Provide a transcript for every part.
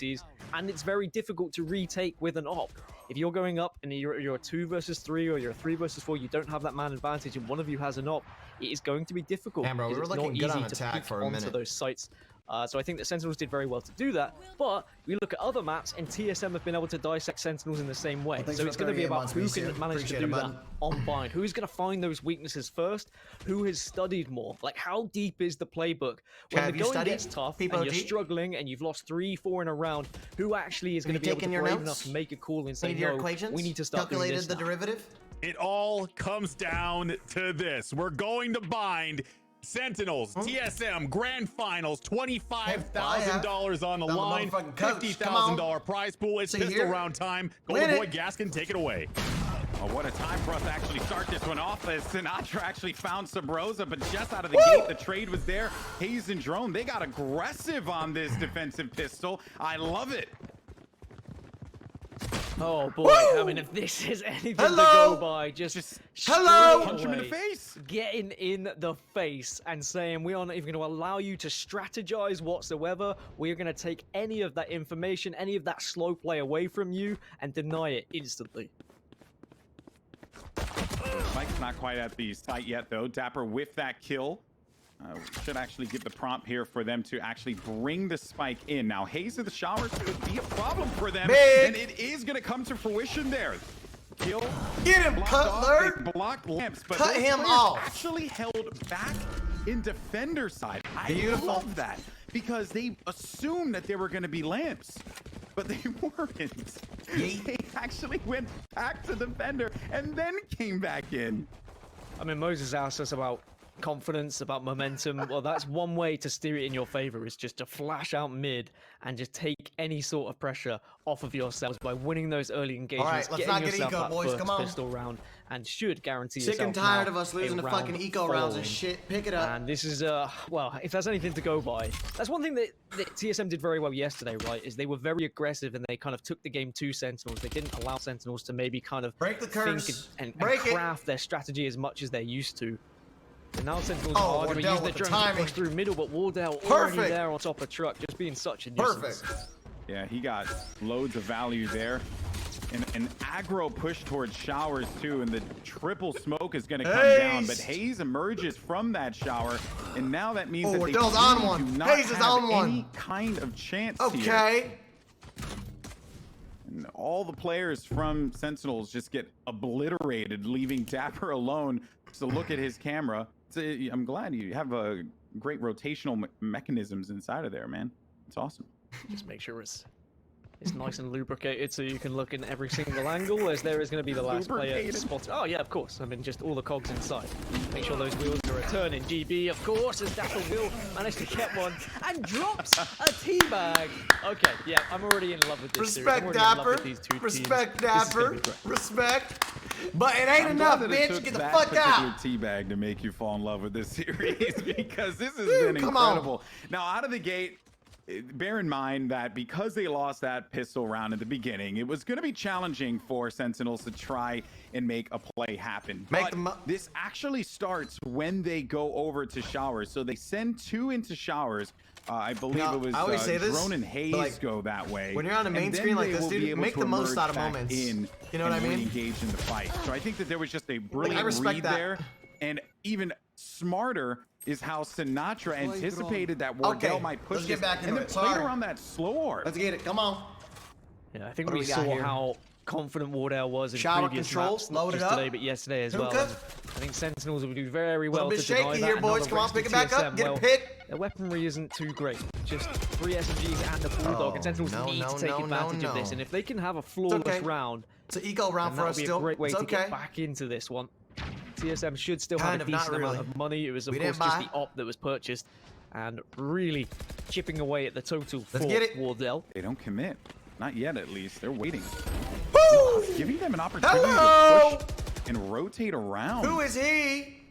and it's very difficult to retake with an op. If you're going up and you're a 2 versus 3 or you're a 3 versus 4, you don't have that man advantage, and one of you has an op, it is going to be difficult. Damn, bro, we were looking good on to attack for a minute. Those sites. So I think that Sentinels did very well to do that, but we look at other maps and TSM have been able to dissect Sentinels in the same way. So it's going to be about who can manage to do that on bind, who's going to find those weaknesses first, who has studied more. Like, how deep is the playbook? When the going gets tough and you're struggling and you've lost 3-4 in a round, who actually is going to be able to brave enough to make a call and say, no, we need to start doing this the derivative? It all comes down to this. We're going to bind Sentinels, TSM, Grand Finals, $25,000 on the line, $50,000 prize pool. It's pistol round time. Golden Boy Gaskin, take it away. Oh, what a time for us to actually start this one off, as Sinatra actually found Sabrosa, but just out of the gate, the trade was there. Faze and Drone, they got aggressive on this defensive pistol. I love it. Oh boy, I mean, if this is anything to go by, just punch him in the face. Getting in the face and saying we are not even going to allow you to strategize whatsoever. We are going to take any of that information, any of that slow play away from you and deny it instantly. Mike's not quite at the site yet, though. Dapper with that kill. Should actually give the prompt here for them to actually bring the spike in. Now, Haze of the Showers could be a problem for them, and it is going to come to fruition there. Kill. Get him, Cutler! They blocked lamps, but cut him off. Actually held back in defender side. I love that, because they assumed that there were going to be lamps, but they weren't. They actually went back to defender and then came back in. I mean, Moses asked us about confidence, about momentum. Well, that's one way to steer it in your favor, is just to flash out mid and just take any sort of pressure off of yourselves by winning those early engagements. All right, let's not get eco, boys. Come on. Pistol round, and should guarantee sick and tired of us losing the fucking eco rounds and shit. Pick it up. And this is well, if there's anything to go by, that's one thing that TSM did very well yesterday, right? Is they were very aggressive and they kind of took the game to Sentinels. They didn't allow Sentinels to maybe kind of break the curse and craft their strategy as much as they're used to. And now Sentinels are going to use their drone to push through middle, but Wardell already there on top of truck, just being such a nuisance. Yeah, he got loads of value there. And an aggro push towards Showers too, and the triple smoke is going to come down, but Haze emerges from that shower, and now that means that they do not have any kind of chance here. And all the players from Sentinels just get obliterated, leaving Dapper alone to look at his camera. I'm glad you have a great rotational mechanisms inside of there, man. It's awesome. Just make sure it's nice and lubricated so you can look in every single angle, as there is going to be the last player spotted. Oh yeah, of course. I mean, just all the cogs inside. Make sure those wheels are returning. GB, of course, as Dapper will manage to get one and drops a teabag. Okay, yeah, I'm already in love with this Respect, Dapper. Respect, Dapper. Respect. But it ain't enough, bitch. Get the fuck out. Teabag to make you fall in love with this series, because this has been incredible. Now, out of the gate, bear in mind that because they lost that pistol round at the beginning, it was going to be challenging for Sentinels to try and make a play happen. But this actually starts when they go over to Showers. So they send 2 into Showers. I believe it was Drone and Haze go that way. When you're on a main screen like this, dude, make the most out of moments. You know what I mean? Engage in the fight. So I think that there was just a brilliant read there, and even smarter is how Sinatra anticipated that Wardell might push this, and then played around that slow orb. Let's get it. Come on. Yeah, I think we saw how confident Wardell was in previous maps, not just today, but yesterday as well. I think Sentinels will do very well to deny that. Here, boys. Come on, pick it back up. Get a pick. Their weaponry isn't too great. Just 3 SMGs and a Bulldog, and Sentinels need to take advantage of this. And if they can have a flawless round, it's an eco round for us still. That would be a great way to get back into this one. TSM should still have a decent amount of money. It was, of course, just the op that was purchased, and really chipping away at the total for Wardell. They don't commit. Not yet, at least. They're waiting. Giving them an opportunity to push and rotate around. Who is he?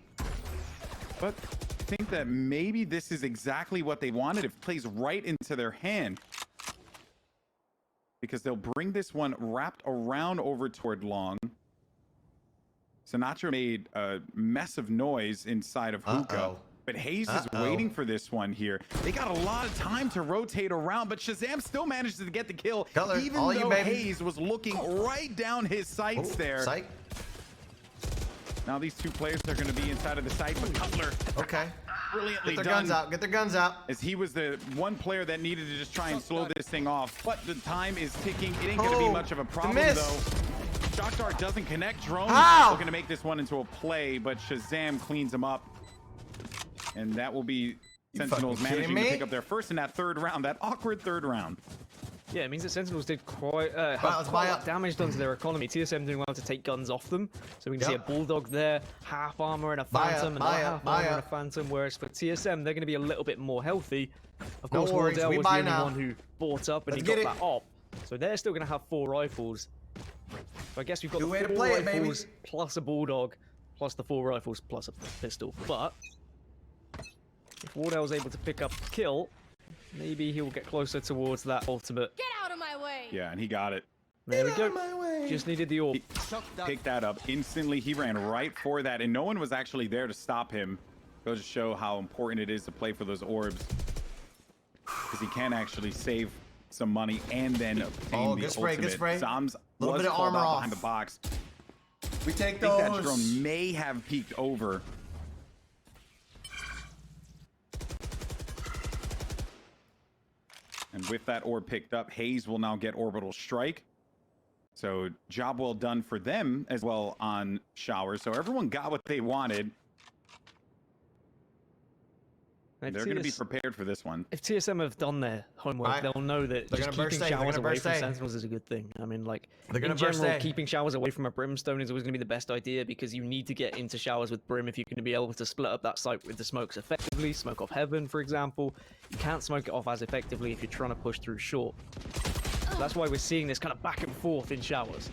But I think that maybe this is exactly what they wanted. It plays right into their hand, because they'll bring this one wrapped around over toward long. Sinatra made a mess of noise inside of Hookah. But Haze is waiting for this one here. They got a lot of time to rotate around, but Shazam still manages to get the kill, even though Haze was looking right down his sights there. Sight. Now these two players are going to be inside of the site, but Cutler, brilliantly Get their guns out. Get their guns out. as he was the one player that needed to just try and slow this thing off. But the time is ticking. It ain't going to be much of a problem, though. Shock Dart doesn't connect. Drone looking to make this one into a play, but Shazam cleans him up. And that will be Sentinels managing to pick up their first in that third round, that awkward third round. Yeah, it means that Sentinels did quite a lot of damage done to their economy. TSM doing well to take guns off them. So we can see a Bulldog there, half armor and a Phantom, and half armor and a Phantom. Whereas for TSM, they're going to be a little bit more healthy. Of course, Wardell was the only one who bought up and he got that off. So they're still going to have 4 rifles. So I guess we've got the 4 rifles plus a Bulldog, plus the 4 rifles plus a pistol. But if Wardell's able to pick up a kill, maybe he'll get closer towards that ultimate. Get out of my way! Yeah, and he got it. There we go. Just needed the orb. He picked that up instantly. He ran right for that, and no one was actually there to stop him. Goes to show how important it is to play for those orbs, because he can actually save some money and then obtain the ultimate. Good spray. Zom's a little bit of armor off behind the box. We take those. I think that drone may have peeked over. And with that orb picked up, Haze will now get orbital strike. So job well done for them as well on Shower. So everyone got what they wanted. They're going to be prepared for this one. If TSM have done their homework, they'll know that just keeping Showers away from Sentinels is a good thing. I mean, like, in general, keeping Showers away from a Brimstone is always going to be the best idea, because you need to get into Showers with Brim if you're going to be able to split up that site with the smokes effectively. Smoke off Heaven, for example. You can't smoke it off as effectively if you're trying to push through short. So that's why we're seeing this kind of back and forth in Showers.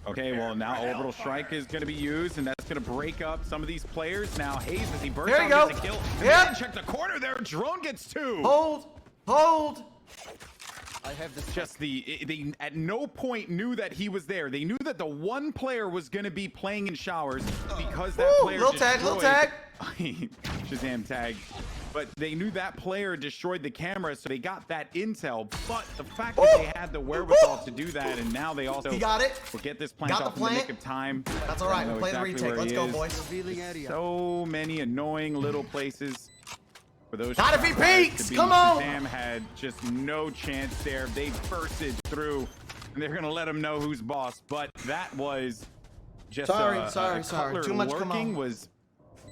Okay, well, now Orbital Strike is going to be used, and that's going to break up some of these players. Now, Haze, as he bursts out, gets a kill. Yeah. Check the corner there. Drone gets 2. Hold. I have this. Just they at no point knew that he was there. They knew that the one player was going to be playing in Showers because that player little tag. Shazam tag. But they knew that player destroyed the camera, so they got that intel. But the fact that they had the wherewithal to do that, and now they also will get this plant off in the nick of time. That's all right. We'll play the retake. Let's go, boys. So many annoying little places for those. Not if he peeks. Come on. Shazam had just no chance there. They bursted through, and they're gonna let him know who's boss. But that was just sorry. Too much lurking was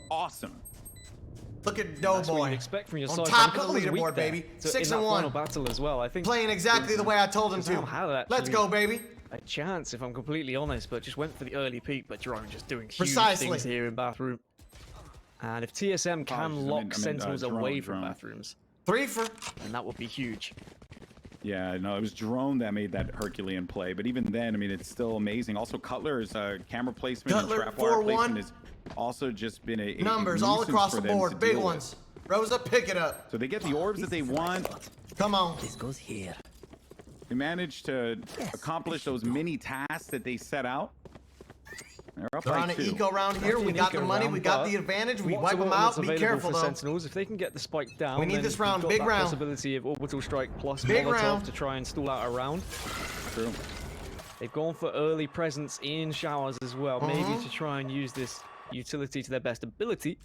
awesome. Look at Doughboy expect from your on top of the leaderboard, baby. 6-1. Final battle as well. I think playing exactly the way I told him to. Let's go, baby. A chance, if I'm completely honest, but just went for the early peak. But Drone just doing huge things here in Bathroom. And if TSM can lock Sentinels away from Bathrooms, 3 for, and that would be huge. Yeah, no, it was Drone that made that Herculean play. But even then, I mean, it's still amazing. Also, Cutler's camera placement and trap wire placement is also just been a numbers all across the board, big ones. Rosa, pick it up. So they get the orbs that they want. Come on. This goes here. They managed to accomplish those mini tasks that they set out. They're up on an eco round here. We got the money. We got the advantage. We wipe them out. Be careful though. Sentinels, if they can get the spike down, we need this round. Big round. Possibility of orbital strike plus big Molotov round to try and stall out a round. True. They've gone for early presence in Showers as well, maybe to try and use this utility to their best ability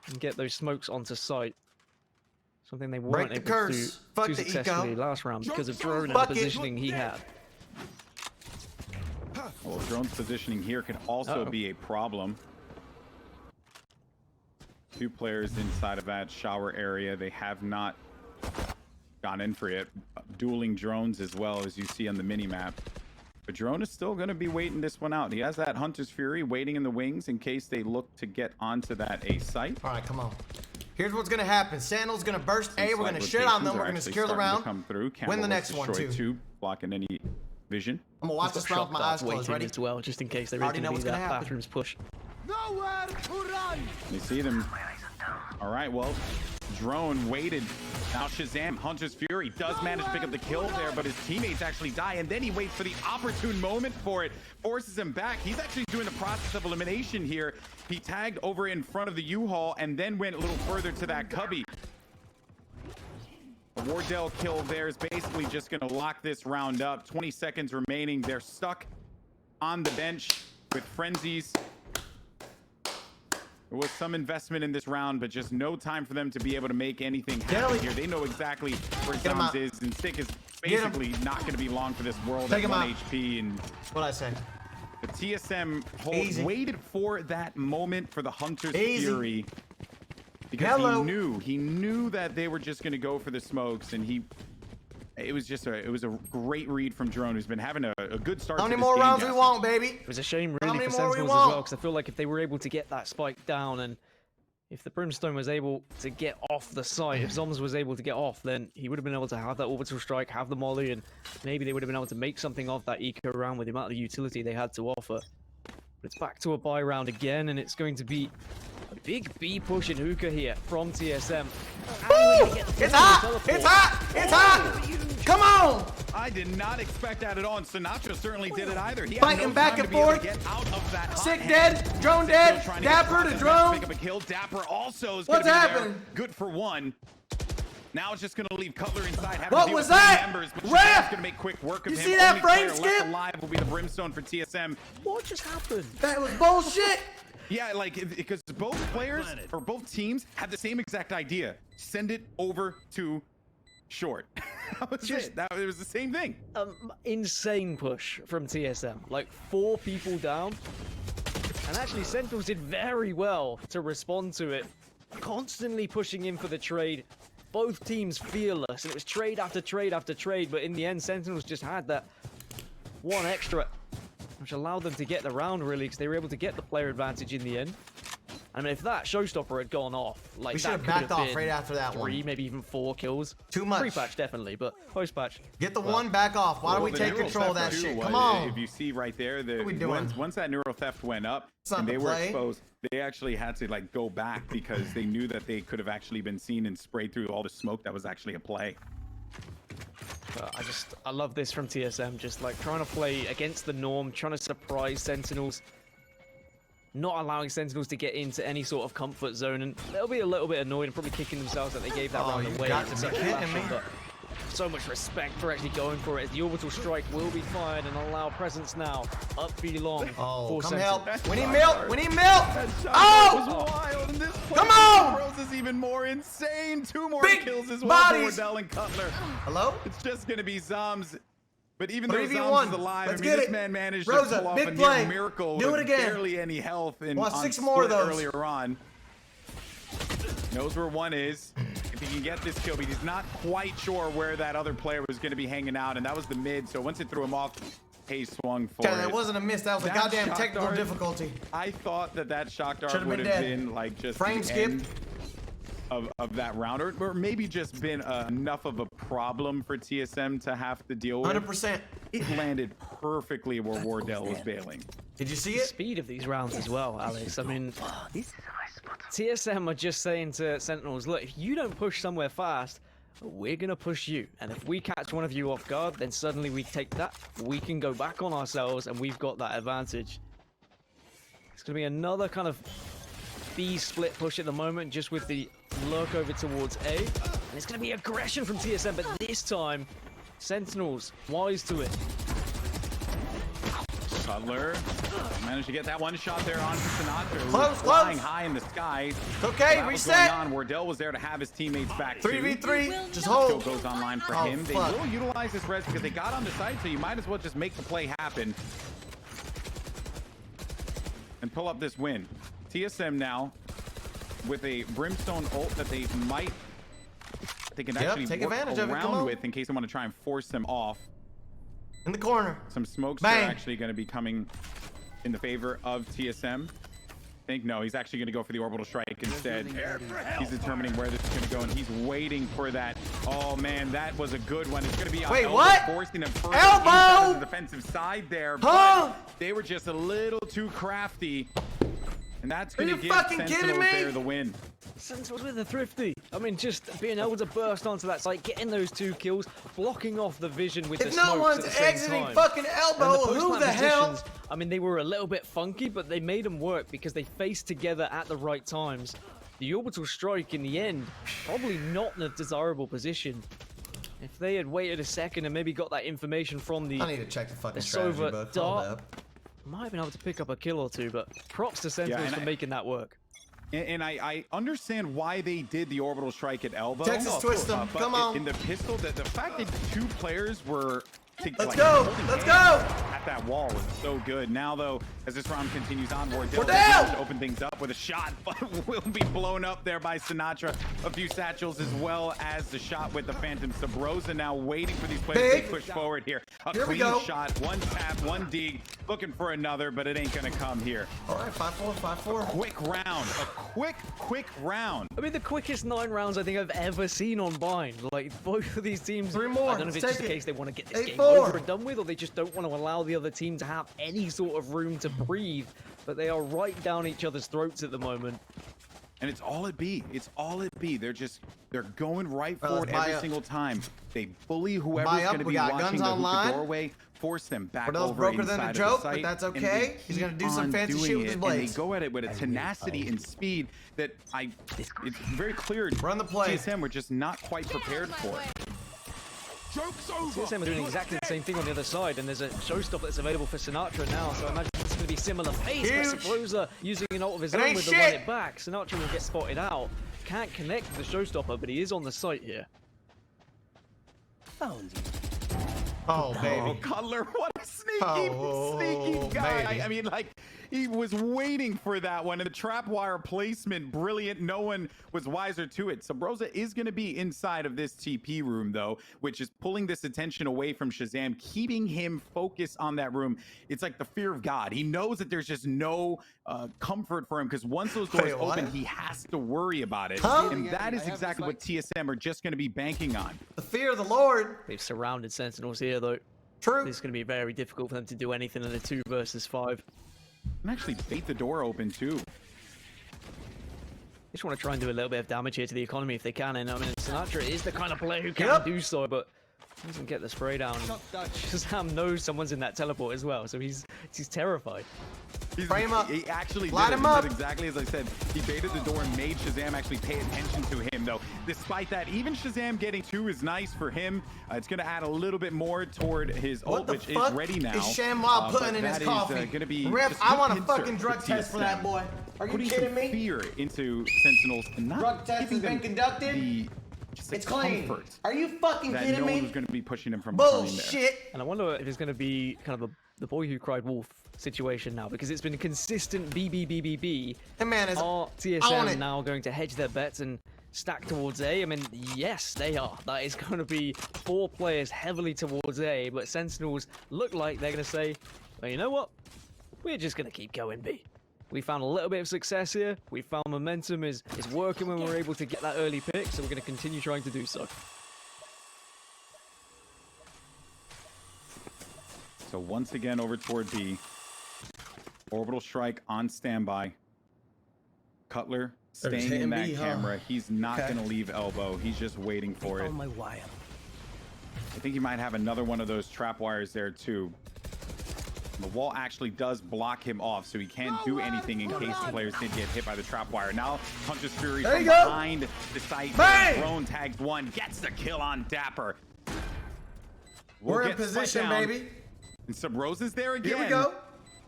and get those smokes onto site. Something they weren't able to do too successfully last round because of Drone and the positioning he had. Well, Drone's positioning here can also be a problem. 2 players inside of that shower area. They have not gone in for it. Dueling drones as well, as you see on the mini-map. But Drone is still going to be waiting this one out. He has that Hunter's Fury waiting in the wings in case they look to get onto that A site. All right, come on. Here's what's going to happen. Sandal's going to burst A. We're going to shit on them. We're going to secure the round. Come through. Win the next one, too. Blocking any vision. I'm going to watch this round with my eyes closed. Ready? As well, just in case there is going to be that Bathrooms push. Nowhere to run. You see them. All right, well, Drone waited. Now Shazam, Hunter's Fury, does manage to pick up the kill there, but his teammates actually die, and then he waits for the opportune moment for it, forces him back. He's actually doing the process of elimination here. He tagged over in front of the U-Haul and then went a little further to that cubby. Wardell kill there is basically just going to lock this round up. 20 seconds remaining. They're stuck on the bench with frenzies. There was some investment in this round, but just no time for them to be able to make anything happen here. They know exactly where Zones is, and Stick is basically not going to be long for this world at 1 HP. And what I say? The TSM waited for that moment for the Hunter's Fury. Because he knew that they were just going to go for the smokes, and it was a great read from Drone, who's been having a good start. How many more rounds we want, baby? It was a shame really for Sentinels as well, because I feel like if they were able to get that spike down, and if the Brimstone was able to get off the site, if Zoms was able to get off, then he would have been able to have that orbital strike, have the molly, and maybe they would have been able to make something of that eco round with the amount of utility they had to offer. But it's back to a buy round again, and it's going to be a big B push in hookah here from TSM. It's hot! It's hot! It's hot! Come on! I did not expect that at all, and Sinatra certainly did it either. He fighting no back and forth. Sick dead, Drone dead, Dapper to Drone. Pick up a kill. Dapper also is what's happening? Good for one. Now it's just going to leave Cutler inside. What was that? Ref! Going to make quick work of you him. See that frame skip? Alive will be the Brimstone for TSM. What just happened? That was bullshit. Yeah, like, because both players or both teams had the same exact idea. Send it over to short. That was it. It was the same thing. Insane push from TSM. Like 4 people down. And actually, Sentinels did very well to respond to it. Constantly pushing in for the trade. Both teams fearless. And it was trade after trade after trade. But in the end, Sentinels just had that one extra, which allowed them to get the round, really, because they were able to get the player advantage in the end. I mean, if that showstopper had gone off, like, we should have backed off right after that 3, maybe even 4 kills. Too much. Pre-patch, definitely, but post-patch. Get the one back off. Why don't we take control of that shit? Come on. If you see right there, once that neural theft went up and they were exposed, they actually had to, like, go back because they knew that they could have actually been seen and sprayed through all the smoke that was actually a play. I love this from TSM, just like trying to play against the norm, trying to surprise Sentinels, not allowing Sentinels to get into any sort of comfort zone, and they'll be a little bit annoyed and probably kicking themselves that they gave that round away to such a fashion, but so much respect for actually going for it. The orbital strike will be fired and allow presence now up B long for come Sentinels. help. We need milk. We need milk. Was wild. And this come on. Rose is even more insane. 2 more big kills as well bodies. for Wardell and Cutler. Hello? It's just going to be Zoms. But even though 3v1. Zoms is alive, Let's I mean, get this it. man managed Rosa, to pull off big a play. near miracle Do it with again. barely any health and want on 6 more of those earlier on. Knows where one is. If he can get this kill, but he's not quite sure where that other player was going to be hanging out, and that was the mid. So once it threw him off, he swung for it. That wasn't a miss. That was a goddamn technical difficulty. I thought that shock dart would have been like just frame skip of that round, or maybe just been enough of a problem for TSM to have to deal with. 100%. It landed perfectly where Wardell was bailing. Did you see The it? speed of these rounds as well, Alex. I mean, TSM are just saying to Sentinels, look, if you don't push somewhere fast, we're going to push you. And if we catch one of you off guard, then suddenly we take that. We can go back on ourselves, and we've got that advantage. It's going to be another kind of B split push at the moment, just with the lurk over towards A. And it's going to be aggression from TSM, but this time, Sentinels wise to it. Cutler managed to get that one shot there on Sinatra. Close. Flying high in the sky. Okay, that reset. Was going on. Wardell was there to have his teammates back. 3v3. Just Still hold. goes online for him. They will utilize this res because they got on the side, so you might as well just make the play happen and pull up this win. TSM now with a Brimstone ult that they can actually take work advantage of it. around with in case they want to try and force them off. In the corner. Some smokes Bang. are actually going to be coming in the favor of TSM. I think no, he's actually going to go for the orbital strike instead. He's determining where this is going to go, and he's waiting for that. Oh man, that was a good one. It's going to be wait, Elbow, what? forcing him first Elbow! the defensive side there. Huh? But they were just a little too crafty. And that's going to give fucking Sentinels there the win. Sentinels with the thrifty. I mean, just being able to burst onto that site, getting those 2 kills, blocking off the vision with the smokes no one's at the same exiting time. fucking elbow, who the hell? I mean, they were a little bit funky, but they made them work because they faced together at the right times. The orbital strike in the end, probably not in a desirable position. If they had waited a second and maybe got that information from the I need to check the fucking strategy Sova book. dart, might have been able to pick up a kill or 2, but props to Sentinels for making that work. And I understand why they did the orbital strike at elbow. Texas twist them. But Come on. In the pistol, the fact that 2 players were Let's go! Let's go! At that wall was so good. Now, though, as this round continues on, We're down! to open things up with a shot, but will be blown up there by Sinatra. A few satchels, as well as the shot with the Phantom. Sabrosa now waiting for these players to push forward here. Here we clean go. shot, 1 tap, 1 dig, looking for another, but it ain't gonna come here. All right, 5-4, 5-4. Quick round, a quick round. I mean, the quickest 9 rounds I think I've ever seen on Bind. Like, both of these teams, 3 more. I don't know if it's Let's just the take it. case they want to get this game 8-4. over and done with, or they just don't want to allow the other team to have any sort of room to breathe. But they are right down each other's throats at the moment. And it's all it be. It's all it be. They're going right forward every single time. They bully whoever's going to be watching the hookah doorway, force them back over broker inside than a of joke, the site, but that's and okay. they He's gonna keep do some on fancy doing shit with his it, blades. And they go at it with a tenacity and speed that it's very clear. Run the play. TSM were just not quite prepared for it. Joke's over. TSM are doing exactly the same thing on the other side, and there's a showstopper that's available for Sinatra now, so I imagine it's going to be similar pace. But Sabrosa using an ult of his own with the run it back. Sinatra will get spotted out. Can't connect with the showstopper, but he is on the site here. Oh, baby. Oh, Cutler, what a sneaky guy. Baby. I mean, like, he was waiting for that one, and the trap wire placement, brilliant. No one was wiser to it. Sabrosa is going to be inside of this TP room, though, which is pulling this attention away from Shazam, keeping him focused on that room. It's like the fear of God. He knows that there's just no comfort for him, because once those doors open, he has to worry about it. And that is exactly what TSM are just going to be banking on. The fear of the Lord. They've surrounded Sentinels here, though. True. It's going to be very difficult for them to do anything in a 2 versus 5. And actually bait the door open, too. Just want to try and do a little bit of damage here to the economy if they can. And I mean, Sinatra is the kind of player who can do so, but doesn't get the spray down. Shazam knows someone's in that teleport as well, so he's terrified. Frame him up. He actually Light did him up. exactly as I said. He baited the door and made Shazam actually pay attention to him, though. Despite that, even Shazam getting 2 is nice for him. It's going to add a little bit more toward his ult, which is ready now. Is Shamwa putting in his coffee? Gonna be Ref, I want a fucking drug test for that boy. Are you kidding me? Fear into Sentinels and not Drug test has been conducted. It's clean. Are you fucking kidding no me? one was going to be pushing him from behind there. Bullshit. And I wonder if it's going to be kind of the boy who cried wolf situation now, because it's been a consistent BBBBB. That man is Are on TSM it. now going to hedge their bets and stack towards A? I mean, yes, they are. That is going to be 4 players heavily towards A, but Sentinels look like they're going to say, well, you know what? We're just going to keep going B. We found a little bit of success here. We found momentum is working when we're able to get that early pick, so we're going to continue trying to do so. So once again, over toward B. Orbital strike on standby. Cutler staying in that camera. He's not going to leave elbow. He's just waiting for it. I think he might have another one of those trap wires there too. The wall actually does block him off, so he can't do anything in case the players did get hit by the trap wire. Now, Hunter's Fury from behind the site. Drone tags 1, gets the kill on Dapper. We're in position, baby. And Sabrosa's there again. Here we go.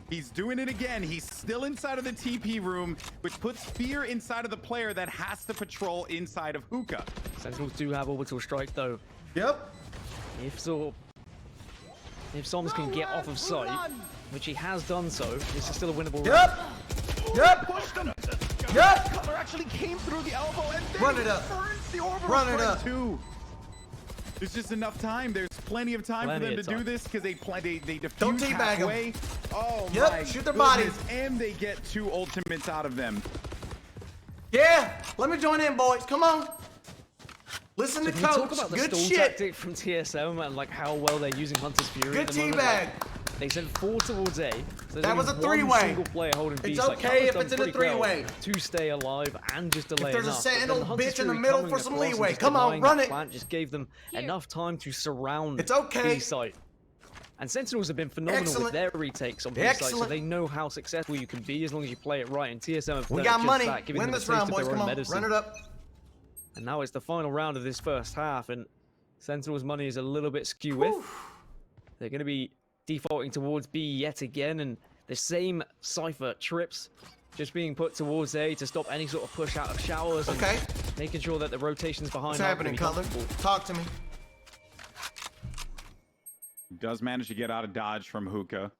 He's doing it again. He's still inside of the TP room, which puts fear inside of the player that has to patrol inside of Hookah. Sentinels do have orbital strike, though. Yep. If Soms can get off of sight, which he has done so, this is still a winnable round. Yep. Pushed him. Yep. Cutler actually came through the elbow and then Run it up. burns the orbital Run it strike up. too. There's just enough time. There's plenty of time for them to do this because they defuse Don't teabag halfway. Oh Yep, my shoot their goodness. bodies. And they get 2 ultimates out of them. Yeah. Let me join in, boys. Come on. Listen to Can we talk coach. about the Good stall shit. tactic from TSM and like how well they're using Hunter's Fury Good at the moment? teabag. Like, They sent 4 towards A. So that was a 3-way. One single player holding B. It's okay if it's in a 3-way. Well to stay alive and just delay if there's enough. a Sentinel bitch in the middle for some leeway, come on, run it. Plant just gave them enough time to surround it's okay. B site. And Sentinels have been phenomenal with their retakes on B site, so they know how successful you can be as long as you play it right. And TSM have we got money. Win this round, boys. Come on, run it up. And now it's the final round of this first half, and Sentinels' money is a little bit skew with. They're going to be defaulting towards B yet again, and the same Cypher trips just being put towards A to stop any sort of push out of showers. Okay. And making sure that the rotations behind. What's happening, Cutler? Talk to me. Does manage to get out of dodge from Hookah.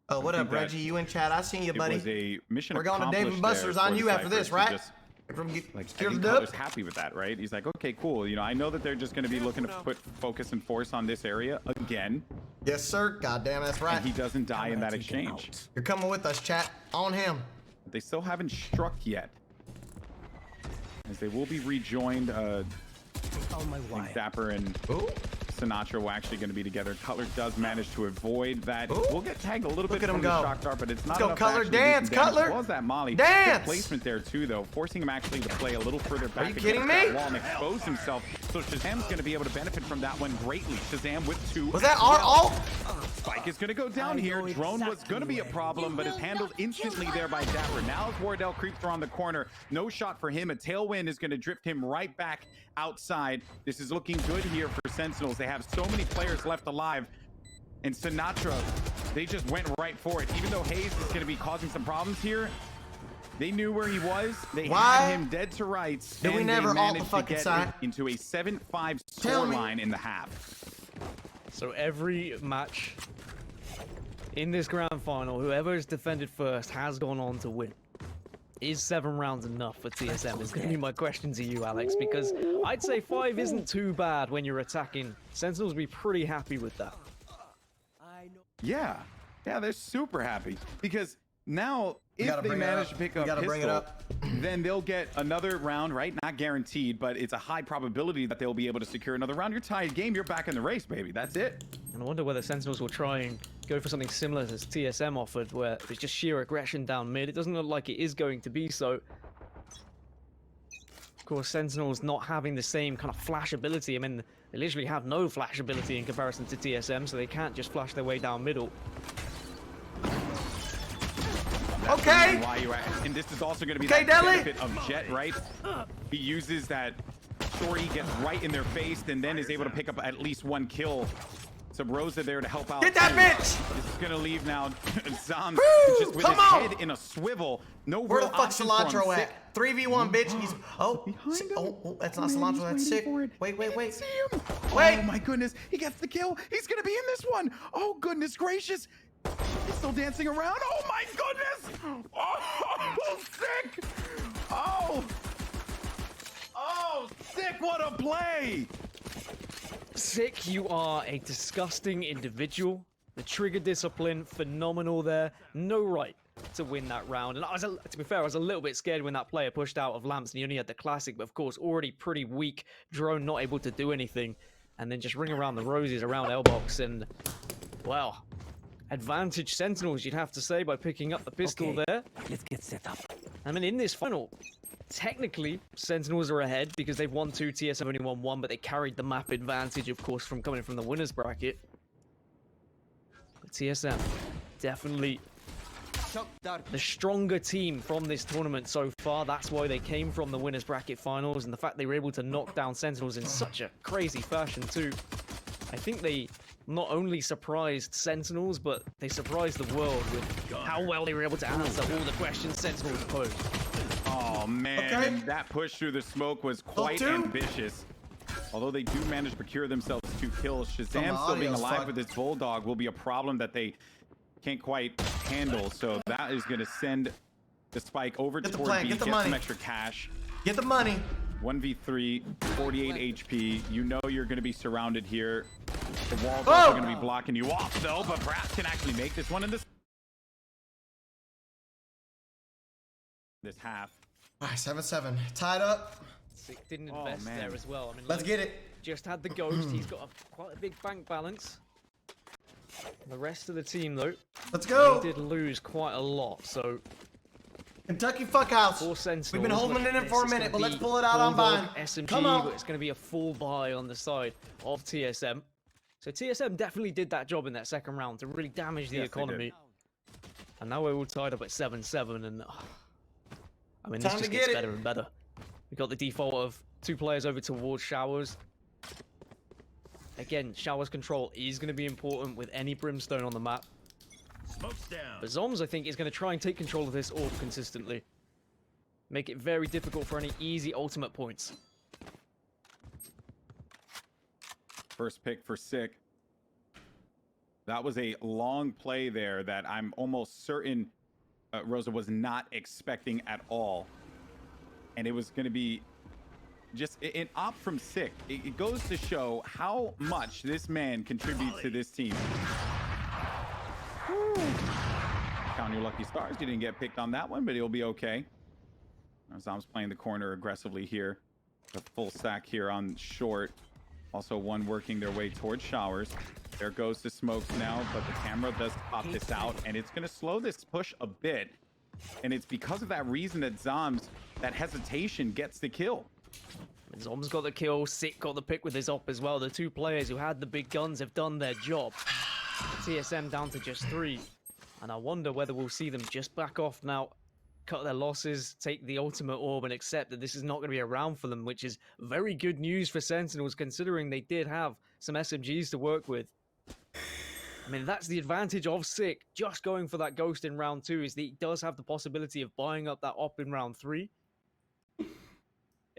Oh, what up, Reggie? You in chat? I seen you, buddy. It was a mission. We're going to Dave & Buster's on you after this, right? From like, I think Cutler's happy with that, right? He's like, okay, cool. You know, I know that they're just going to be looking to put focus and force on this area again. Yes, sir. Goddamn, that's right. And he doesn't die in that exchange. You're coming with us, chat. On him. They still haven't struck yet, as they will be rejoined. I think Dapper and Sinatra were actually going to be together. Cutler does manage to avoid that. We'll get tagged a little bit from the shock dart, but it's not enough. Cutler, to dance, Cutler. As well as that Molly. Dance. Good placement there too, though, forcing him actually to play a little further back. Are you kidding me? Wall and expose himself. So Shazam's going to be able to benefit from that one greatly. Shazam with 2. Was that our ult? Spike is going to go down here. Drone was going to be a problem, but is handled instantly there by Dapper. Now as Wardell creeps around the corner, no shot for him. A tailwind is going to drift him right back outside. This is looking good here for Sentinels. They have so many players left alive. And Sinatra, they just went right for it. Even though Hayes is going to be causing some problems here, they knew where he was. They had him dead to rights. Did we never ult the fucking side? Into a 7-5 scoreline in the half. So every match in this grand final, whoever is defended first has gone on to win. Is 7 rounds enough for TSM? Is going to be my question to you, Alex, because I'd say 5 isn't too bad when you're attacking. Sentinels will be pretty happy with that. Yeah, they're super happy because now if they manage to pick up pistol, then they'll get another round, right? Not guaranteed, but it's a high probability that they'll be able to secure another round. You're tied game, you're back in the race, baby. That's it. And I wonder whether Sentinels will try and go for something similar as TSM offered, where there's just sheer aggression down mid. It doesn't look like it is going to be so. Of course, Sentinels not having the same kind of flash ability. I mean, they literally have no flash ability in comparison to TSM, so they can't just flash their way down middle. Okay. Why you and this is also going to be the benefit of Jet, right? He uses that shorty, gets right in their face, and then is able to pick up at least 1 kill. So Rosa there to help out. Get that bitch! This is gonna leave now. Zom just with his head in a swivel. No where the fuck Cilantro at? 3v1, bitch. He's that's not Cilantro. That's sick. Wait. Wait. Oh my goodness, he gets the kill. He's gonna be in this one. Oh goodness gracious. He's still dancing around. Oh my goodness. Oh, sick. Oh, sick. What a play. Sick, you are a disgusting individual. The trigger discipline, phenomenal there. No right to win that round. And to be fair, I was a little bit scared when that player pushed out of lamps and he only had the classic, but of course, already pretty weak. Drone not able to do anything. And then just ring around the roses around L-Box and, well, advantage Sentinels, you'd have to say, by picking up the pistol there. Let's get set up. I mean, in this final, technically, Sentinels are ahead because they've won 2, TSM only won 1, but they carried the map advantage, of course, from coming from the winners bracket. But TSM, definitely the stronger team from this tournament so far. That's why they came from the winners bracket finals, and the fact they were able to knock down Sentinels in such a crazy fashion too. I think they not only surprised Sentinels, but they surprised the world with how well they were able to answer all the questions Sentinels posed. Oh man, that push through the smoke was quite ambitious. Although they do manage to procure themselves 2 kills, Shazam still being alive with his Bulldog will be a problem that they can't quite handle. So that is going to send the Spike over toward B, get some extra cash. Get the money. 1v3, 48 HP. You know you're going to be surrounded here. The walls are going to be blocking you off, though, but perhaps can actually make this one in this half. All right, 7-7. Tied up. Sick didn't invest there as well. I mean, let's get it. Just had the ghost. He's got quite a big bank balance. The rest of the team, though, let's go. they did lose quite a lot, so... Kentucky Fuckhouse. We've been holding it in for a minute, but let's pull it out on Vine. SMG, Come on. but it's going to be a full buy on the side of TSM. So TSM definitely did that job in that second round to really damage the economy. And now we're all tied up at 7-7, and I mean, this just gets better and better. We got the default of 2 players over towards Showers. Again, Showers control is going to be important with any Brimstone on the map. Smokes down. But Zoms, I think, is going to try and take control of this orb consistently. Make it very difficult for any easy ultimate points. First pick for Sick. That was a long play there that I'm almost certain Rosa was not expecting at all. And it was going to be just an op from Sick. It goes to show how much this man contributes to this team. Count your lucky stars. You didn't get picked on that one, but he'll be okay. Zom's playing the corner aggressively here. A full stack here on short. Also one working their way towards Showers. There goes the smokes now, but the camera does pop this out, and it's going to slow this push a bit. And it's because of that reason that Zoms, that hesitation, gets the kill. Zom's got the kill, Sick got the pick with his op as well. The 2 players who had the big guns have done their job. TSM down to just 3. And I wonder whether we'll see them just back off now, cut their losses, take the ultimate orb, and accept that this is not going to be around for them, which is very good news for Sentinels, considering they did have some SMGs to work with. I mean, that's the advantage of Sick just going for that ghost in round 2, is that he does have the possibility of buying up that op in round 3. And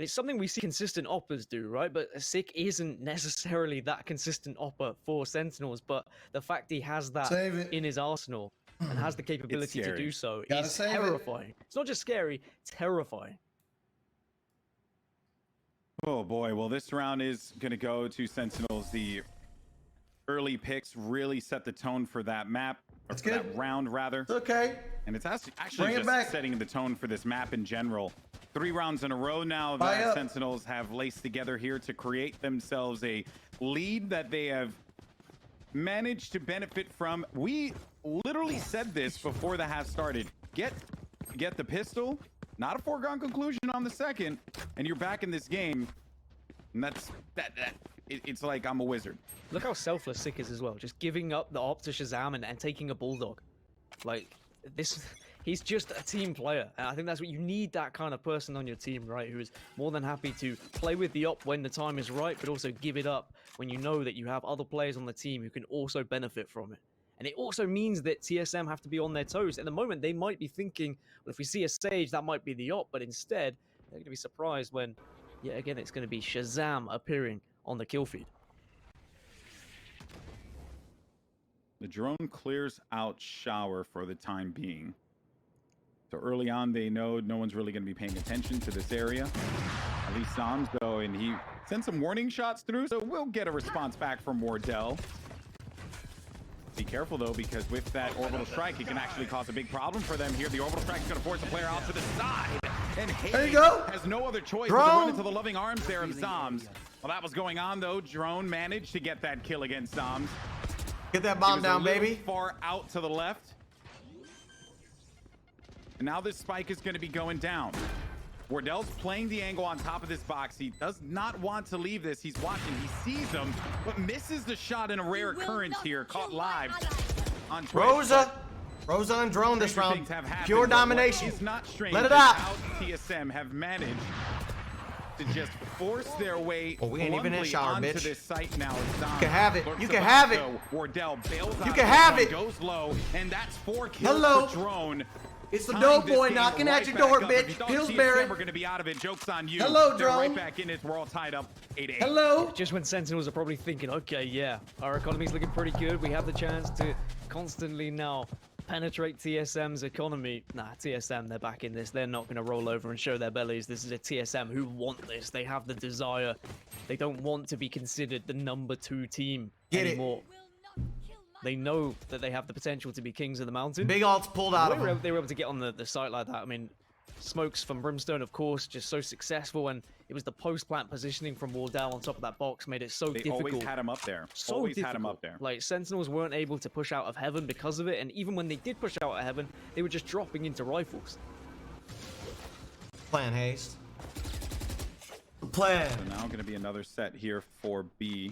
it's something we see consistent oppers do, right? But Sick isn't necessarily that consistent opper for Sentinels, but the fact he has that in his arsenal and has the capability to do so is terrifying. It's not just scary, terrifying. Oh boy, well this round is going to go to Sentinels. The early picks really set the tone for that map, or for that round rather. It's okay. And it's actually just setting the tone for this map in general. 3 rounds in a row now that Sentinels have laced together here to create themselves a lead that they have managed to benefit from. We literally said this before the half started. Get the pistol, not a foregone conclusion on the second, and you're back in this game. And it's like I'm a wizard. Look how selfless Sick is as well, just giving up the op to Shazam and taking a bulldog. Like this, he's just a team player, and I think that's what you need, that kind of person on your team, right? Who is more than happy to play with the op when the time is right, but also give it up when you know that you have other players on the team who can also benefit from it. And it also means that TSM have to be on their toes. At the moment, they might be thinking, well, if we see a Sage, that might be the op, but instead, they're going to be surprised when, yeah, again, it's going to be Shazam appearing on the kill feed. The drone clears out Shower for the time being. So early on, they know no one's really going to be paying attention to this area. At least Zoms, though, and he sent some warning shots through, so we'll get a response back from Wardell. Be careful, though, because with that orbital strike, it can actually cause a big problem for them here. The orbital strike is going to force the player out to the side. And Hayes has no other choice but to run into the loving arms there of Zoms. While that was going on, though, Drone managed to get that kill against Zoms. Get that bomb down, baby. Far out to the left. And now this spike is going to be going down. Wardell's playing the angle on top of this box. He does not want to leave this. He's watching. He sees him, but misses the shot in a rare occurrence here. Caught live on Twitch. Rosa and Drone this round. Pure Pure domination. Is not strange. Let it out. How TSM have managed to just force their way we ain't even in shower, onto bitch. this site now. You can have it. You can have it. Wardell bails out. You can have it. Goes low, and that's 4 kills for Drone. It's the dope boy knocking at your door, bitch. Pillsbury. We're gonna be out of it. Joke's on you. Hello, Drone. Right back in it. We're all tied up. 8-8. Hello. Just when Sentinels are probably thinking, okay, yeah, our economy's looking pretty good. We have the chance to constantly now penetrate TSM's economy. Nah, TSM, they're back in this. They're not going to roll over and show their bellies. This is a TSM who want this. They have the desire. They don't want to be considered the number 2 team anymore. They know that they have the potential to be kings of the mountain. Big ults pulled out of them. They were able to get on the site like that. I mean, Smokes from Brimstone, of course, just so successful, and it was the post-plant positioning from Wardell on top of that box made it so difficult. They always had him up there. So always difficult. had him up there. Like, Sentinels weren't able to push out of heaven because of it, and even when they did push out of heaven, they were just dropping into rifles. Plan haste. Plan. So now going to be another set here for B.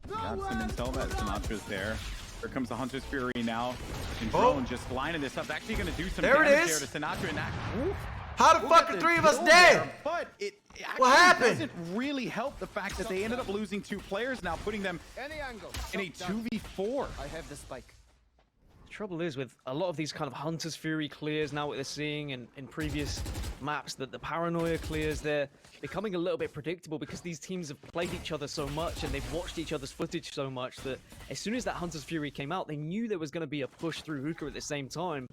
Got some intel that Sinatra's there. Here comes the Hunter's Fury now. And Drone just lining this up. Actually going to do some damage there to Sinatra. And that, how the fuck are 3 of us dead? There, but it what happened? Doesn't really help the fact that they ended up losing 2 players now, putting them in a 2v4. I have the spike. The trouble is with a lot of these kind of Hunter's Fury clears, now what they're seeing in previous maps, that the Paranoia clears, they're becoming a little bit predictable because these teams have played each other so much and they've watched each other's footage so much that as soon as that Hunter's Fury came out, they knew there was going to be a push through Hookah at the same time.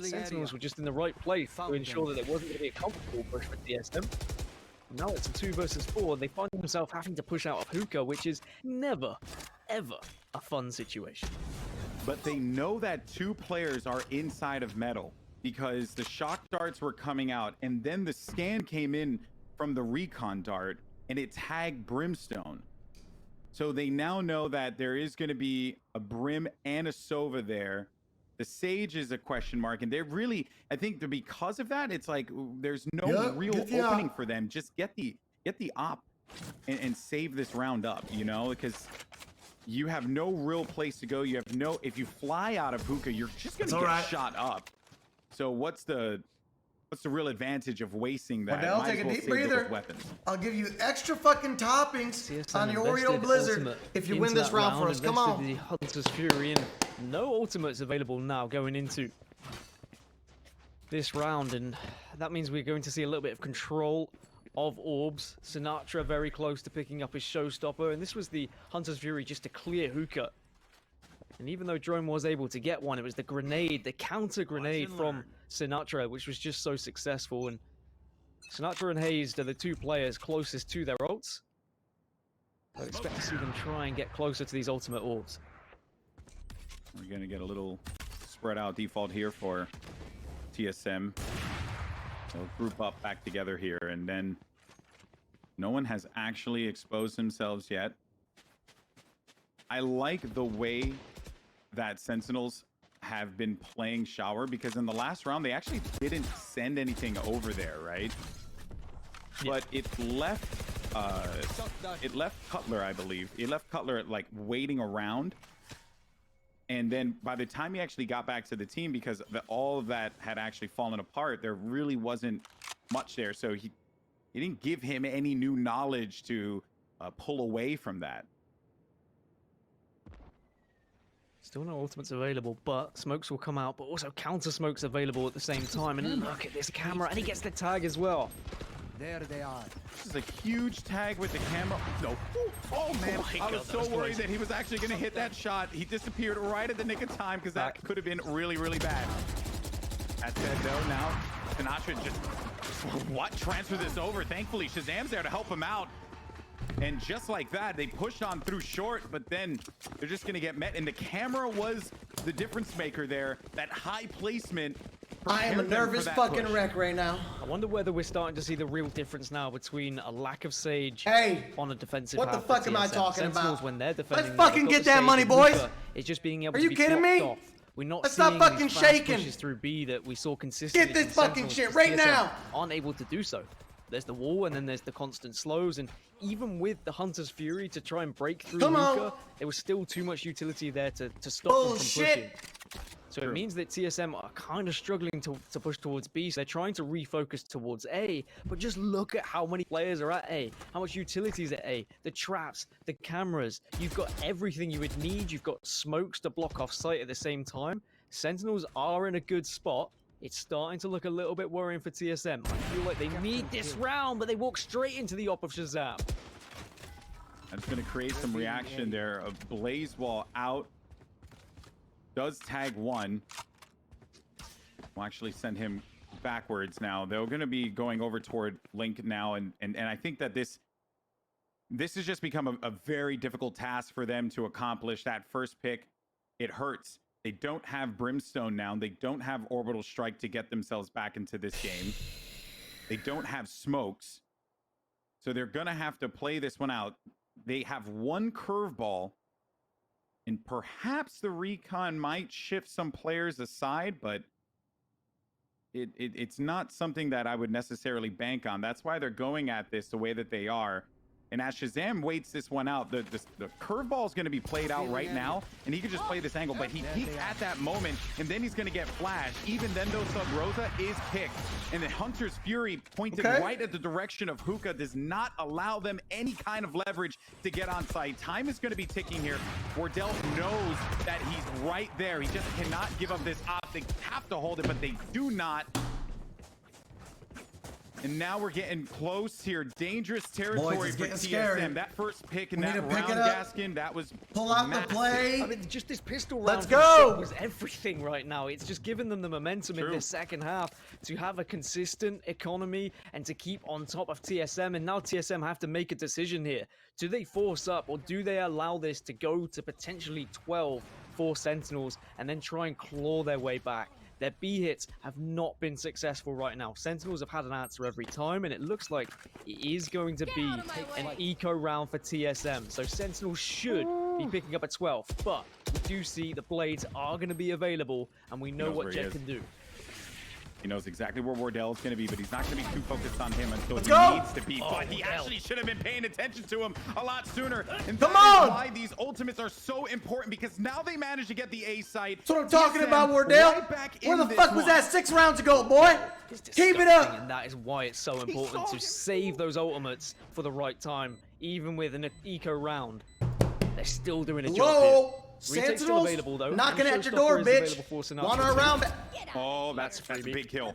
Sentinels were just in the right place to ensure that there wasn't going to be a comfortable push for TSM. Now it's a 2 versus 4, and they find themselves having to push out of Hookah, which is never, ever a fun situation. But they know that 2 players are inside of metal because the shock darts were coming out, and then the scan came in from the recon dart, and it tagged Brimstone. So they now know that there is going to be a Brim and a Sova there. The Sage is a question mark, and they're really, I think that because of that, it's like there's no real opening for them. Just get the op and save this round up, you know, because you have no real place to go. You have no, if you fly out of Hookah, you're just gonna get shot up. So what's the real advantage of wasting that? Well, take a deep breather. I'll give you extra fucking toppings on your Oreo Blizzard if you win this round for us. Come on. The Hunter's Fury, and no ultimates available now going into this round, and that means we're going to see a little bit of control of orbs. Sinatra very close to picking up his showstopper, and this was the Hunter's Fury just to clear Hookah. And even though Drone was able to get one, it was the grenade, the counter grenade from Sinatra, which was just so successful. And Sinatra and Hazed are the 2 players closest to their ults. I expect to see them try and get closer to these ultimate orbs. We're going to get a little spread out default here for TSM. They'll group up back together here, and then no one has actually exposed themselves yet. I like the way that Sentinels have been playing Shower, because in the last round they actually didn't send anything over there, right? Yeah. But it left Cutler, I believe. It left Cutler like waiting around, and then by the time he actually got back to the team, because all of that had actually fallen apart, there really wasn't much there. So he didn't give him any new knowledge to pull away from that. Still no ultimates available, but smokes will come out, but also counter smokes available at the same time. And look at this camera, and he gets the tag as well. There they are. This is a huge tag with the camera. No. Oh man, I was so worried that he was actually going to hit that shot. He disappeared right at the nick of time, because that could have been really, really bad. That said, though, now Sinatra just transfer this over. Thankfully, Shazam's there to help him out. And just like that, they pushed on through short, but then they're just going to get met. And the camera was the difference maker there. That high placement. I am a nervous fucking wreck right now. I wonder whether we're starting to see the real difference now between a lack of Sage on a defensive what the fuck am I talking about? When they're defending, let's fucking get that money, boys. It's just being able Are to you be kidding me? off. We're not let's seeing stop fucking these fast shaking. pushes through B that we saw consistently. Get this fucking shit right now. Aren't able to do so. There's the wall, and then there's the constant slows, and even with the Hunter's Fury to try and break through Hookah, there was still too much utility there to stop them from pushing. So it means that TSM are kind of struggling to push towards B, so they're trying to refocus towards A, but just look at how many players are at A, how much utility is at A, the traps, the cameras, you've got everything you would need, you've got smokes to block off sight at the same time. Sentinels are in a good spot. It's starting to look a little bit worrying for TSM. I feel like they need this round, but they walk straight into the op of Shazam. That's going to create some reaction there. A Blaze Wall out. Does tag one. We'll actually send him backwards now. They're going to be going over toward Link now, and I think that this has just become a very difficult task for them to accomplish. That first pick, it hurts. They don't have Brimstone now. They don't have Orbital Strike to get themselves back into this game. They don't have smokes. So they're going to have to play this one out. They have one curveball. And perhaps the recon might shift some players aside, but it's not something that I would necessarily bank on. That's why they're going at this the way that they are. And as Shazam waits this one out, the curveball is going to be played out right now, and he can just play this angle, but he peeked at that moment, and then he's going to get flashed. Even then, though, Sub Rosa is picked, and the Hunter's Fury pointed right at the direction of Hookah does not allow them any kind of leverage to get on site. Time is going to be ticking here. Wardell knows that he's right there. He just cannot give up this op. They have to hold it, but they do not. And now we're getting close here. Dangerous territory for TSM. Scary. That first pick in that round, Gaskin, that was pull out massive. the play. I mean, just this pistol round Let's go. was everything right now. It's just given them the momentum in this second half to have a consistent economy and to keep on top of TSM. And now TSM have to make a decision here. Do they force up, or do they allow this to go to potentially 12 for Sentinels and then try and claw their way back? Their B hits have not been successful right now. Sentinels have had an answer every time, and it looks like it is going to be an eco round for TSM. So Sentinels should be picking up a 12, but we do see the blades are going to be available, and we know what Jet can do. He knows exactly where Wardell is going to be, but he's not going to be too focused on him until he needs to be. But he actually should have been paying attention to him a lot sooner. And that is why these ultimates are so important, because now they managed to get the A site. That's what I'm talking about, Wardell. Where the fuck was that 6 rounds ago, boy? Keep it up. And that is why it's so important to save those ultimates for the right time. Even with an eco round, they're still doing a job here. Retake's still available, though. Knocking at your door, bitch. Want her around back. Oh, that's a big kill.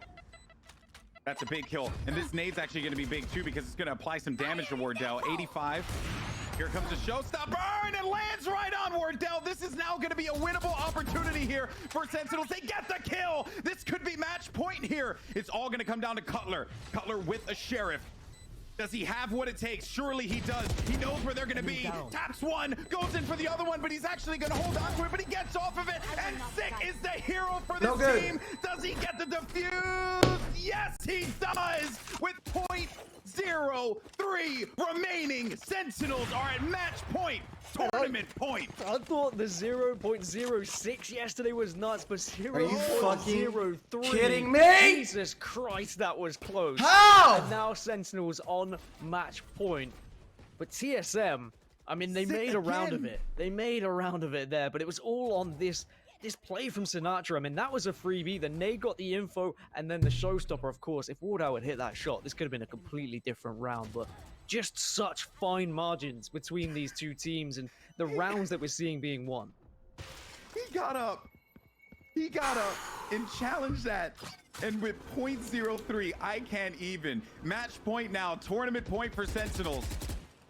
That's a big kill. And this nade's actually going to be big, too, because it's going to apply some damage to Wardell. 85. Here comes the showstopper, and it lands right on Wardell. This is now going to be a winnable opportunity here for Sentinels. They get the kill. This could be match point here. It's all going to come down to Cutler. Cutler with a Sheriff. Does he have what it takes? Surely he does. He knows where they're going to be. Taps one, goes in for the other one, but he's actually going to hold on to it, but he gets off of it, and Sick is the hero for this team. Does he get the defuse? Yes, he does, with .03 remaining. Sentinels are at match point. Tournament point. I thought the 0.06 yesterday was nuts, but 0.03. Kidding me? Jesus Christ, that was close. How? And now Sentinels on match point. But TSM, I mean, they made a round of it. They made a round of it there, but it was all on this play from Sinatra. I mean, that was a freebie. The nade got the info, and then the showstopper, of course. If Wardell had hit that shot, this could have been a completely different round, but just such fine margins between these two teams and the rounds that we're seeing being won. He got up. He got up and challenged that. And with .03, I can't even. Match point now. Tournament point for Sentinels.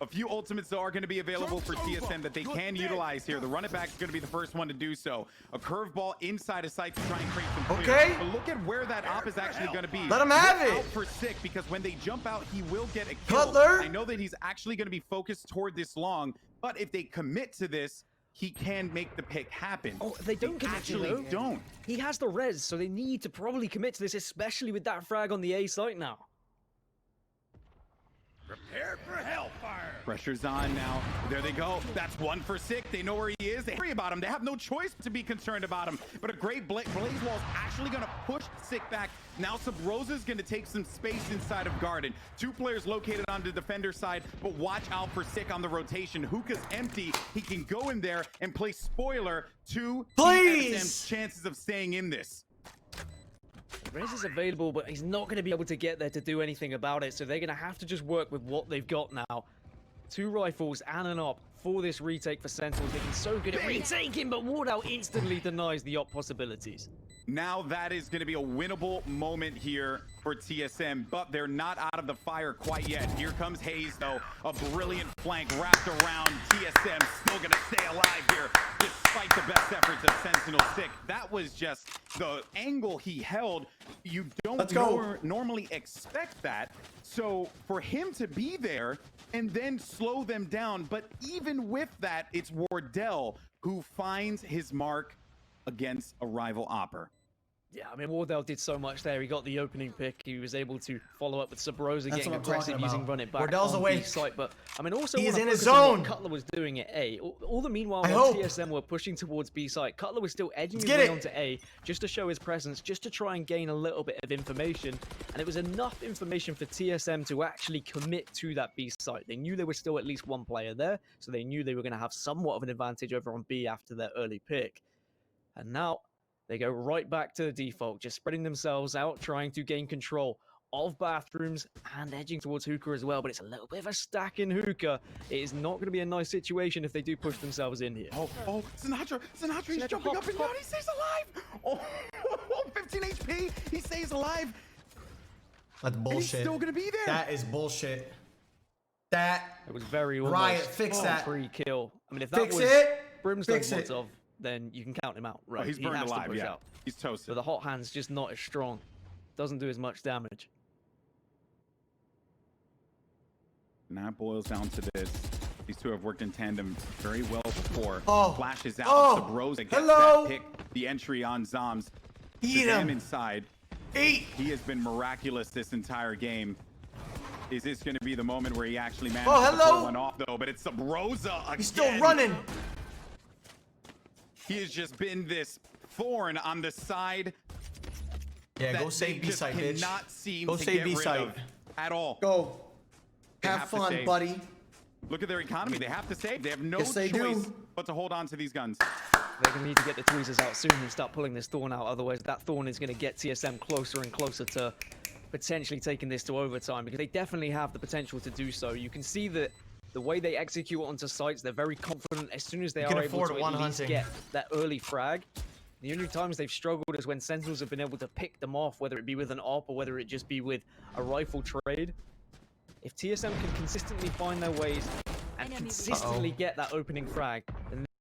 A few ultimates are going to be available for TSM that they can utilize here. The run it back is going to be the first one to do so. A curveball inside of sight to try and create some clear. But look at where that op is actually going to be. Let him have it. Out for Sick, because when they jump out, he will get a kill. Cutler. I know that he's actually going to be focused toward this long, but if they commit to this, he can make the pick happen. Oh, they don't actually don't. He has the res, so they need to probably commit to this, especially with that frag on the A site now. Prepare for hellfire. Pressure's on now. There they go. That's one for Sick. They know where he is. They worry about him. They have no choice to be concerned about him. But a great Blaze Wall is actually going to push Sick back. Now Sub Rosa's going to take some space inside of Garden. 2 players located on the defender side, but watch out for Sick on the rotation. Hookah's empty. He can go in there and play spoiler to TSM's chances of staying in this. Rez is available, but he's not going to be able to get there to do anything about it, so they're going to have to just work with what they've got now. 2 rifles and an op for this retake for Sentinels. They've been so good at retaking, but Wardell instantly denies the op possibilities. Now that is going to be a winnable moment here for TSM, but they're not out of the fire quite yet. Here comes Hayes, though. A brilliant flank wrapped around. TSM still going to stay alive here, despite the best efforts of Sentinel Sick. That was just the angle he held. You don't normally expect that. So for him to be there and then slow them down, but even with that, it's Wardell who finds his mark against a rival opper. Yeah, I mean, Wardell did so much there. He got the opening pick. He was able to follow up with Sabrosa getting aggressive using run it back Wardell's on away. B site. But I mean, also he's when in I his focus on zone. what Cutler was doing at A. All the meanwhile, while TSM were pushing towards B site, Cutler was still edging his way onto A just to show his presence, just to try and gain a little bit of information. And it was enough information for TSM to actually commit to that B site. They knew there was still at least one player there, so they knew they were going to have somewhat of an advantage over on B after their early pick. And now they go right back to the default, just spreading themselves out, trying to gain control of bathrooms and edging towards Hookah as well. But it's a little bit of a stack in Hookah. It is not going to be a nice situation if they do push themselves in here. Oh, Sinatra, he's jumping up and down. He stays alive. Oh, 15 HP. He stays alive. That's bullshit. And he's still going to be there. That is bullshit. That. It was very Riot, fix that. Free kill. I mean, if that fix was it. Brimstone's mods of, then you can count him out, right? Oh, he's burned alive, yeah. Out. He's toasted. But the hot hand's just not as strong. Doesn't do as much damage. And that boils down to this. These two have worked in tandem very well before. Flashes out. Sabrosa gets that pick. The entry on Zoms. Eat him inside. He has been miraculous this entire game. Is this going to be the moment where he actually manages to pull one off, though? But it's Sabrosa again. He's still running. He has just been this thorn on the side. Yeah, go save B side, bitch. Cannot seem go to save get B rid side of at all. Go. Have fun, buddy. Look at their economy. They have to save. They have no Yes, they choice do. but to hold on to these guns. They're going to need to get the tweezers out soon and start pulling this Thorn out. Otherwise, that Thorn is going to get TSM closer and closer to potentially taking this to overtime, because they definitely have the potential to do so. You can see that the way they execute onto sites, they're very confident as soon as they are able to at least get that early frag. The only times they've struggled is when Sentinels have been able to pick them off, whether it be with an AWP or whether it just be with a rifle trade. If TSM can consistently find their ways and consistently get that opening frag, then